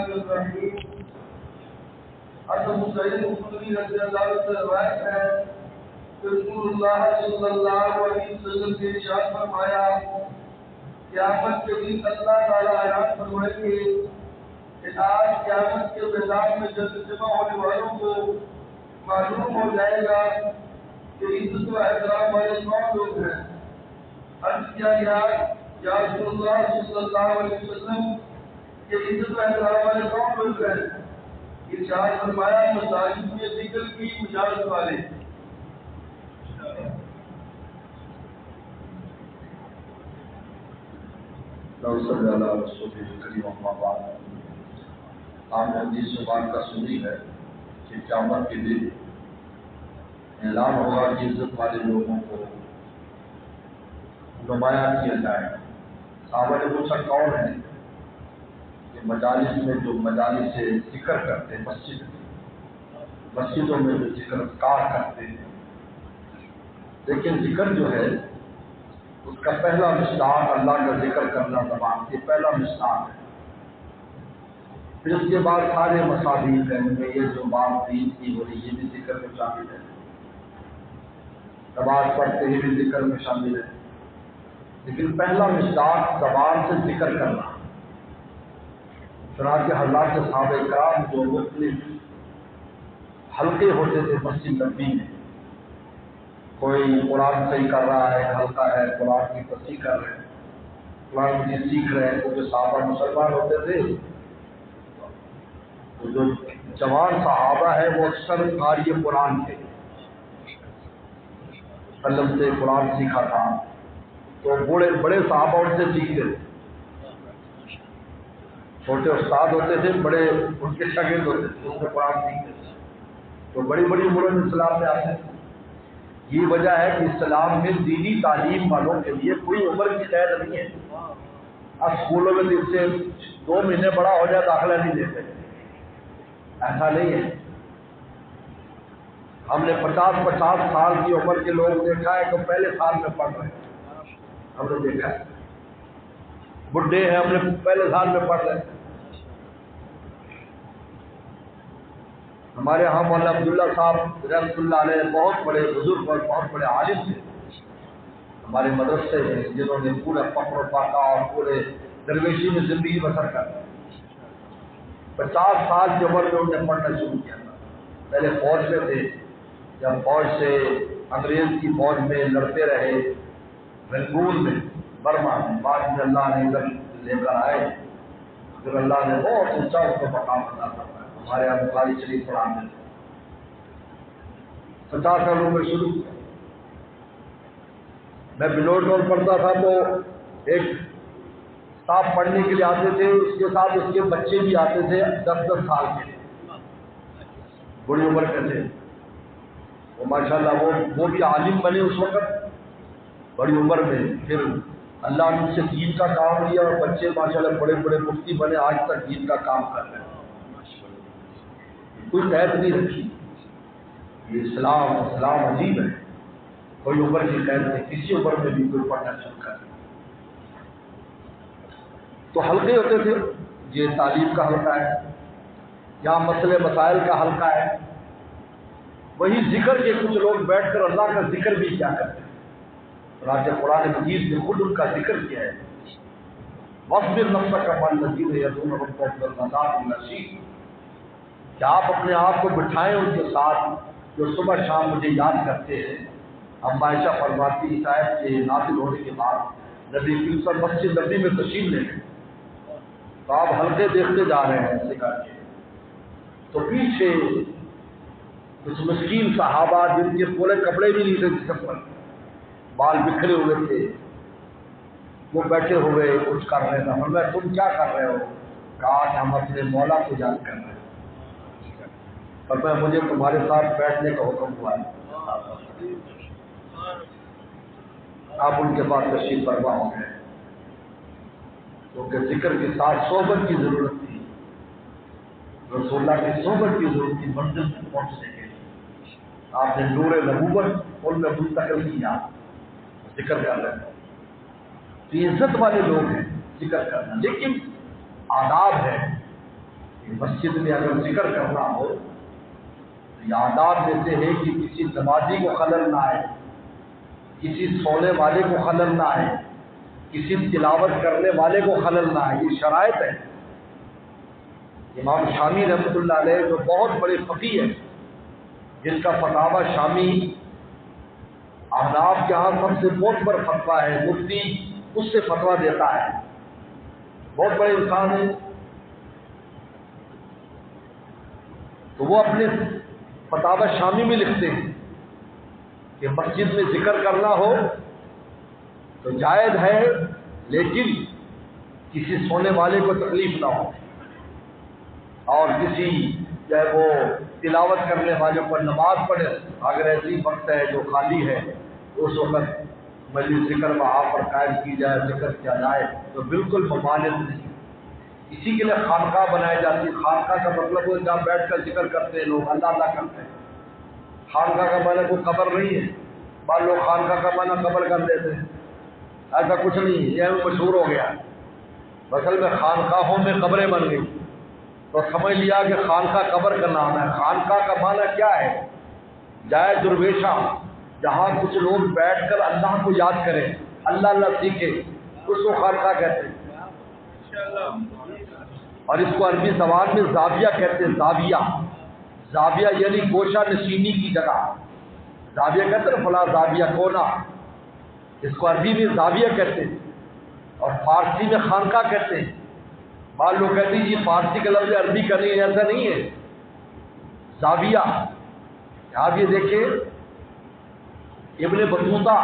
الرحیم. حضرت سعید خدری رضی اللہ عنہ سے روایت ہے کہ رسول اللہ صلی اللہ علیہ وسلم نے ارشاد فرمایا قیامت کے دن اللہ تعالیٰ اعلان فرمائیں گے کہ آج قیامت کے میدان میں جمع ہونے والوں کو معلوم ہو جائے گا کہ عزت و احترام والے کون لوگ ہیں. عرض کیا گیا یا رسول اللہ صلی اللہ علیہ وسلم کہ عزت و احترام والے کون لوگ ہیں؟ ارشاد فرمایا مساجد میں ذکر کی مجالس والے. صلی اللہ علیہ وسلم کریم اما بعد. آپ نے حدیث بات کا سنی ہے کہ قیامت کے دن اعلان ہوگا کہ عزت والے لوگوں کو نمایاں کیا جائے. صحابہ نے پوچھا کون ہے؟ کہ مجالس میں جو مجالس سے ذکر کرتے ہیں, مسجدوں میں جو ذکر کار کرتے ہیں. لیکن ذکر جو ہے اس کا پہلا مصداق اللہ کا ذکر کرنا زبان کے پہلا مصداق ہے. پھر اس کے بعد سارے مصادیق ہیں, ان میں یہ جو بات دین کی ہو رہی یہ بھی ذکر میں شامل ہے. نماز پڑھتے ہی بھی ذکر میں شامل ہے. لیکن پہلا مصداق زبان سے ذکر کرنا. چنانچہ حضرات صحابہ کرام جو مختلف حلقے ہوتے تھے مسجد نبوی میں, کوئی قرآن صحیح کر رہا ہے حلقہ ہے, قرآن کی تصحیح کر رہے ہیں, قرآن کی سیکھ رہے ہیں. کیونکہ صحابہ مسلمان ہوتے تھے تو جو جوان صحابہ ہیں وہ اکثر قاری قرآن تھے, قلم سے قرآن سیکھا تھا. تو بڑے صحابہ ان سے سیکھتے تھے. چھوٹے استاد ہوتے تھے, بڑے ان کے شاگرد ہوتے تھے, ان سے قرآن سیکھتے تھے. تو بڑی بڑی عمروں میں اسلام میں آتے تھے. یہ وجہ ہے کہ اسلام میں دینی تعلیم والوں کے لیے کوئی عمر کی قید نہیں ہے. اب اسکولوں میں اس سے 2 مہینے بڑا ہو جائے داخلہ نہیں دیتے, ایسا نہیں ہے. ہم نے 50 سال کی عمر کے لوگ دیکھا ہے کہ پہلے سال میں پڑھ رہے ہیں. ہم نے دیکھا ہے بڈھے ہیں, ہم نے پہلے سال میں پڑھ رہے ہیں. ہمارے یہاں مولانا عبداللہ صاحب رحمۃ اللہ علیہ بہت بڑے بزرگ اور بہت بڑے عالم تھے. ہمارے مدرسے ہیں جنہوں نے پورا فخر و فاقہ اور پورے درویشی میں زندگی بسر کر 50 سال کی عمر میں انہوں نے پڑھنا شروع کیا تھا. پہلے فوج میں تھے, جب فوج سے انگریز کی فوج میں لڑتے رہے رنگون میں برما میں, بعد میں اللہ نے ادھر لے کر آئے. پھر اللہ نے بہت اونچا اس کو مقام عطا فرمایا. ہمارے یہاں بخاری شریف پڑھانے میں 50 سال عمر شروع کیا. میں بلوڑ میں پڑھتا تھا تو ایک صاحب پڑھنے کے لیے آتے تھے, اس کے ساتھ اس کے بچے بھی آتے تھے 10 سال کے, بڑی عمر کے تھے. وہ ماشاءاللہ وہ بھی عالم بنے اس وقت بڑی عمر میں. پھر اللہ نے ان سے دین کا کام لیا اور بچے ماشاءاللہ بڑے بڑے مفتی بنے, آج تک دین کا کام کر رہے ہیں. کوئی قید نہیں رکھی. یہ اسلام عجیب ہے, کوئی عمر کی قید نہیں, کسی عمر میں بھی کوئی پڑھنا شروع کر. تو حلقے ہوتے تھے, یہ تعلیم کا حلقہ ہے, یہاں مسئلے مسائل کا حلقہ ہے. وہی ذکر کے کچھ لوگ بیٹھ کر اللہ کا ذکر بھی کیا کرتے ہیں. راجہ قرآن مجید نے خود ان کا ذکر کیا ہے. وَاصْبِرْ نَفْسَكَ مَعَ الَّذِينَ يَدْعُونَ رَبَّهُم بِالْغَدَاةِ وَالْعَشِيِّ, کہ آپ اپنے آپ کو بٹھائیں ان کے ساتھ جو صبح شام مجھے یاد کرتے ہیں. اب عائشہ فرماتی اس آیت کے نازل ہونے کے بعد نبی کریم صلی اللہ علیہ وسلم مسجد نبوی میں تشریف لے گئے تو آپ حلقے دیکھتے جا رہے ہیں ایسے کر کے. تو پیچھے کچھ مسکین صحابہ جن کے پورے کپڑے بھی نہیں تھے جسم پر, بال بکھرے ہوئے تھے, وہ بیٹھے ہوئے کچھ کر رہے تھے. فرمایا تم کیا کر رہے ہو؟ کہا کہ ہم اپنے مولا کو یاد کر رہے ہیں. فرمایا مجھے تمہارے ساتھ بیٹھنے کا حکم ہوا ہے. آپ ان کے پاس تشریف فرما ہو گئے کیونکہ ذکر کے ساتھ صحبت کی ضرورت تھی. رسول اللہ کی صحبت کی ضرورت تھی منزل تک پہنچنے کے لیے. آپ نے نور نبوت ان میں منتقل کیا, ذکر کر رہے ہیں. تو عزت والے لوگ ہیں ذکر کرنا, لیکن آداب ہے مسجد میں اگر ذکر کرنا ہو تو یہ آداب میں سے ہے کہ کسی نمازی کو خلل نہ آئے، کسی سونے والے کو خلل نہ آئے، کسی تلاوت کرنے والے کو خلل نہ آئے، یہ شرائط ہے۔ امام شامی رحمۃ اللہ علیہ جو بہت بڑے فقیہ ہیں، جن کا فتاوی شامی احناف کے ہاں سب سے بہت بڑا فتویٰ ہے، مفتی اس سے فتویٰ دیتا ہے، بہت بڑے انسان ہیں، تو وہ اپنے فتاوی شامی میں لکھتے ہیں کہ مسجد میں ذکر کرنا ہو تو جائز ہے، لیکن کسی سونے والے کو تکلیف نہ ہو، اور کسی جو ہے وہ تلاوت کرنے والے پر نماز پڑھے اگر ایسی وقت ہے جو خالی ہے تو اس وقت مجلس ذکر وہاں پر قائم کی جائے، ذکر کیا جائے تو بالکل ممانعت نہیں۔ اسی کے لیے خانقاہ بنائی جاتی ہے۔ خانقاہ کا مطلب ہے جہاں بیٹھ کر ذکر کرتے ہیں لوگ، اللہ اللہ کرتے ہیں۔ خانقاہ کا معنی کوئی قبر نہیں ہے، بعض لوگ خانقاہ کا معنی قبر کر دیتے ہیں، ایسا کچھ نہیں ہے، یہ مشہور ہو گیا۔ اصل میں خانقاہوں میں قبریں بن گئی تو سمجھ لیا کہ خانقاہ قبر کا نام ہے۔ خانقاہ کا معنی کیا ہے؟ جائے درویشہ، جہاں کچھ لوگ بیٹھ کر اللہ کو یاد کریں، اللہ اللہ سیکھے، اس کو خانقاہ کہتے ہیں۔ اور اس کو عربی زبان میں زاویہ کہتے ہیں، زاویہ، زاویہ یعنی گوشہ نشینی کی جگہ، زاویہ کہتے ہیں فلاں زاویہ کونا، اس کو عربی میں زاویہ کہتے ہیں اور فارسی میں خانقاہ کہتے ہیں۔ بعض لوگ کہتے ہیں یہ فارسی کا لفظ عربی کا نہیں ہے، ایسا نہیں ہے، زاویہ۔ آپ یہ دیکھیں ابن بطوطہ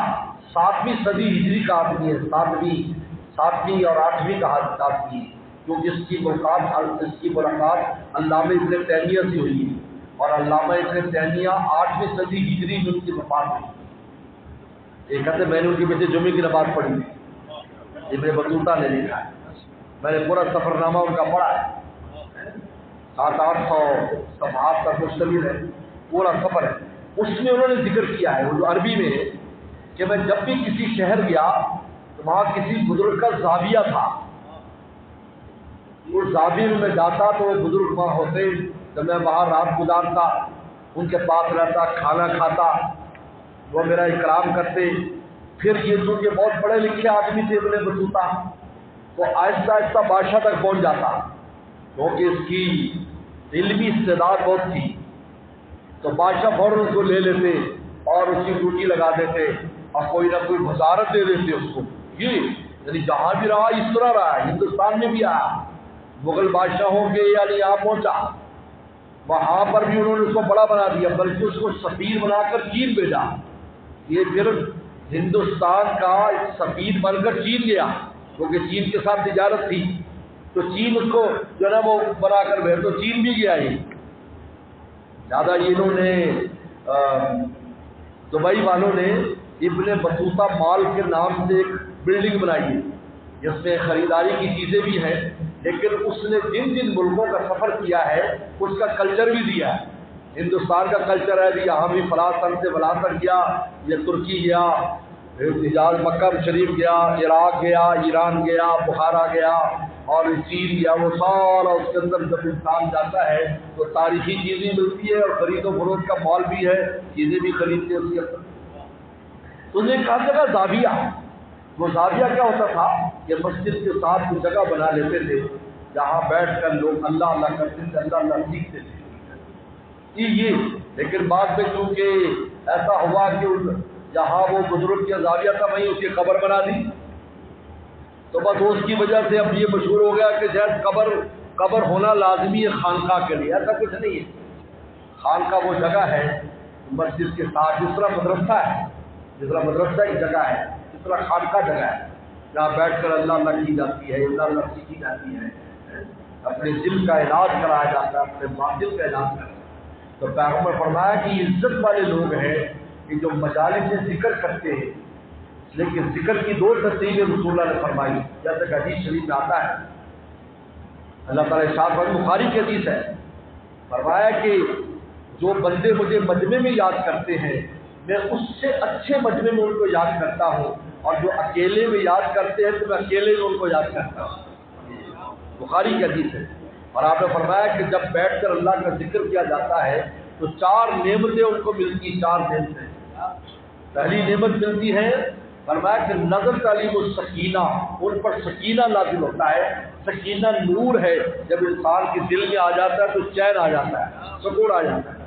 7ویں صدی ہجری کا آدمی ہے، 7ویں اور 8ویں کا آدمی ہے، کیونکہ اس کی ملاقات علامہ ابن تیمیہ سے ہوئی ہے اور علامہ ابن تیمیہ 8ویں صدی ہجری میں ان کی وفات ہوئی۔ ایک کہتے میں نے ان کے پیچھے جمعے کی نماز پڑھی، ابن بطوطہ نے لکھا ہے، میں نے پورا سفر نامہ ان کا پڑھا ہے، 700-800 صفحات تک مشتمل ہے، پورا سفر ہے۔ اس میں انہوں نے ذکر کیا ہے، وہ جو عربی میں ہے، کہ میں جب بھی کسی شہر گیا تو وہاں کسی بزرگ کا زاویہ تھا، اس زاویے میں جاتا تو وہ بزرگ وہاں ہوتے تو میں وہاں رات گزارتا، ان کے پاس رہتا، کھانا کھاتا، وہ میرا اکرام کرتے۔ پھر یہ چونکہ بہت پڑھے لکھے آدمی تھے ابن بطوطہ، تو آہستہ آہستہ بادشاہ تک پہنچ جاتا، کیونکہ اس کی علمی استعداد بہت تھی، تو بادشاہ فوراً اس کو لے لیتے اور اس کی ڈیوٹی لگا دیتے اور کوئی نہ کوئی وزارت دے دیتے اس کو۔ یہ یعنی جہاں بھی رہا اس طرح رہا، ہندوستان میں بھی آیا، مغل بادشاہوں کے یعنی یہاں پہنچا، وہاں پر بھی انہوں نے اس کو بڑا بنا دیا، بلکہ اس کو سفیر بنا کر چین بھیجا۔ یہ پھر ہندوستان کا سفیر بن کر چین گیا، کیونکہ چین کے ساتھ تجارت تھی، تو چین اس کو جو ہے نا وہ بنا کر بھیج، تو چین بھی گیا یہ۔ زیادہ انہوں نے دبئی والوں نے ابن بطوطہ مال کے نام سے ایک بلڈنگ بنائی ہے، جس میں خریداری کی چیزیں بھی ہیں، لیکن اس نے جن جن ملکوں کا سفر کیا ہے اس کا کلچر بھی دیا ہے۔ ہندوستان کا کلچر ہے، یہاں بھی فلاں سن سے فلاں تک گیا، یہ ترکی گیا، حجاز مکہ شریف گیا، عراق گیا، ایران گیا، بخارا گیا اور چین گیا، وہ سارا اس کے اندر جب انسان جاتا ہے تو تاریخی چیزیں ملتی ہے اور خرید و فروخت کا مال بھی ہے، چیزیں بھی خریدتے اس کے اندر۔ تو نے کہا جگہ زاویہ، وہ زاویہ کیا ہوتا تھا کہ مسجد کے ساتھ وہ جگہ بنا لیتے تھے جہاں بیٹھ کر لوگ اللہ اللہ کرتے تھے، اللہ اللہ سیکھتے تھے۔ یہ لیکن بعد میں چونکہ ایسا ہوا کہ جہاں وہ بزرگ کا زاویہ تھا وہیں اس کی قبر بنا دی، تو بس اس کی وجہ سے اب یہ مشہور ہو گیا کہ شاید قبر ہونا لازمی ہے خانقاہ کے لیے۔ ایسا کچھ نہیں ہے، خانقاہ وہ جگہ ہے مسجد کے ساتھ، جس طرح مدرسہ ہے، جس طرح مدرسہ کی جگہ ہے، اس طرح خانقاہ جگہ ہے جہاں بیٹھ کر اللہ اللہ کی جاتی ہے، اللہ اللہ سیکھی جاتی ہے، اپنے دل کا علاج کرایا جاتا ہے، اپنے باطن کا علاج کرایا۔ تو پیغمبر فرمایا کہ عزت والے لوگ ہیں کہ جو مجالس سے ذکر کرتے ہیں، لیکن ذکر کی 2 ترتیبیں رسول اللہ نے فرمائی، جیسے کہ حدیث شریف میں آتا ہے، اللہ تعالیٰ ارشاد فرمایا، بخاری کی حدیث ہے، فرمایا کہ جو بندے مجھے مجمع میں یاد کرتے ہیں میں اس سے اچھے مجمع میں ان کو یاد کرتا ہوں، اور جو اکیلے میں یاد کرتے ہیں تو میں اکیلے میں ان کو یاد کرتا ہوں۔ بخاری کی حدیث ہے اور آپ نے فرمایا کہ جب بیٹھ کر اللہ کا ذکر کیا جاتا ہے تو 4 نعمتیں ان کو ملتی، 4 نعمتیں۔ پہلی نعمت ملتی ہے، فرمایا کہ نظر تعلیم السکینہ، ان پر سکینہ نازل ہوتا ہے۔ سکینہ نور ہے، جب انسان کے دل میں آ جاتا ہے تو چین آ جاتا ہے، سکون آ جاتا ہے،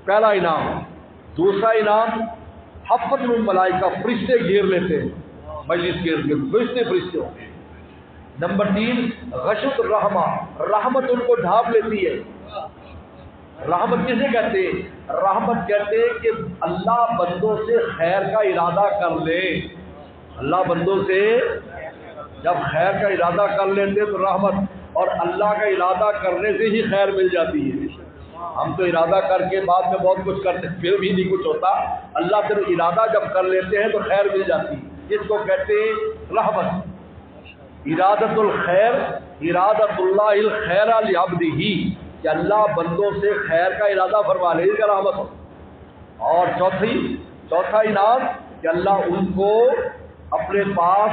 پہلا انعام۔ دوسرا انعام حفظ الملائکہ، فرشتے گھیر لیتے ہیں، مجلس گھیر کے فرشتے ہوتے ہیں۔ نمبر 3 غشت الرحمہ، رحمت ان کو ڈھانپ لیتی ہے۔ رحمت کسے کہتے ہیں؟ رحمت کہتے ہیں کہ اللہ بندوں سے خیر کا ارادہ کر لے، اللہ بندوں سے جب خیر کا ارادہ کر لیتے تو رحمت، اور اللہ کا ارادہ کرنے سے ہی خیر مل جاتی ہے۔ ہم تو ارادہ کر کے بعد میں بہت کچھ کرتے پھر بھی نہیں کچھ ہوتا، اللہ صرف ارادہ جب کر لیتے ہیں تو خیر مل جاتی ہے، اس کو کہتے ہیں رحمت۔ ارادت الخیر، ارادت اللہ الخیر لعبدہ، کہ اللہ بندوں سے خیر کا ارادہ فرما لے، اس کا رحمت ہو۔ اور چوتھا انعام کہ اللہ ان کو اپنے پاس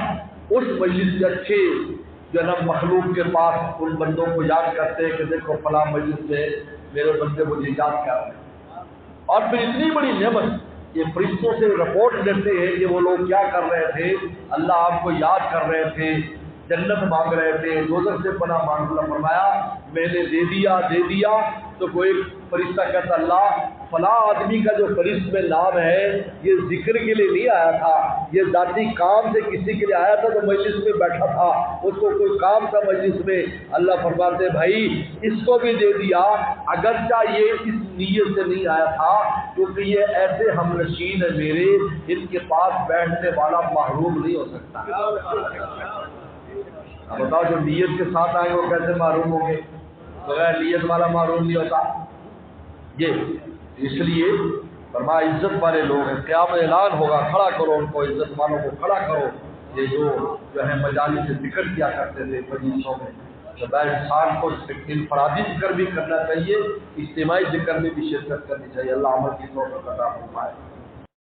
اس مجلس سے اچھے جو نا مخلوق کے پاس ان بندوں کو یاد کرتے ہیں کہ دیکھو فلاں مجلس سے میرے بندے مجھے یاد کر رہے ہیں۔ اور پھر اتنی بڑی نعمت کہ فرشتوں سے رپورٹ لیتے ہیں کہ وہ لوگ کیا کر رہے تھے، اللہ آپ کو یاد کر رہے تھے، جنت مانگ رہے تھے، دوزخ سے پناہ مانگ رہا، فرمایا میں نے دے دیا۔ تو کوئی فرشتہ کہتا اللہ فلاں آدمی کا جو فرشت میں نام ہے یہ ذکر کے لیے نہیں آیا تھا، یہ ذاتی کام سے کسی کے لیے آیا تھا تو مجلس میں بیٹھا تھا، اس کو کوئی کام تھا مجلس میں۔ اللہ فرماتے بھائی اس کو بھی دے دیا، اگرچہ یہ اس نیت سے نہیں آیا تھا کیونکہ یہ ایسے ہم نشین ہے میرے، ان کے پاس بیٹھنے والا محروم نہیں ہو سکتا۔ اب بتاؤ جو نیت کے ساتھ آئے وہ کیسے معروم ہوں گے؟ بغیر نیت والا معروم نہیں ہوتا۔ یہ اس لیے فرمایا عزت والے لوگ ہیں، قیامت اعلان ہوگا، کھڑا کرو ان کو، عزت والوں کو کھڑا کرو۔ یہ جو ہے مجالس سے ذکر کیا کرتے تھے مجلسوں میں، تو انسان کو انفرادی ذکر بھی کرنا چاہیے، اجتماعی ذکر میں بھی شرکت کرنی چاہیے۔ اللہ عمل کی توفیق عطا فرمائے۔